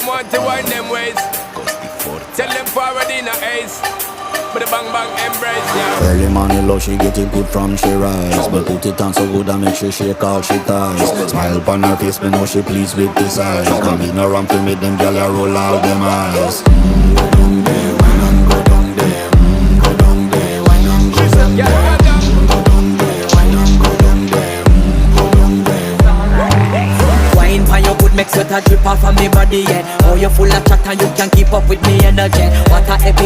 want to wind them ways. Tell them forward in a ace. But the bang bang embrace, yeah. Early morning love, she get it good from she rise. But put it on so good and make she shake all she ties. Smile upon her face, me know she pleased with this eyes. Come in around to make them gyal a roll out them eyes. Go down there, wine and go down there. Go down there, wine and go down there. Go down there, wine and go down there. Go down there. Wine for your good make sweat a drip off of me body, yeah. Oh, you full of chat and you can keep up with me energy. What a epic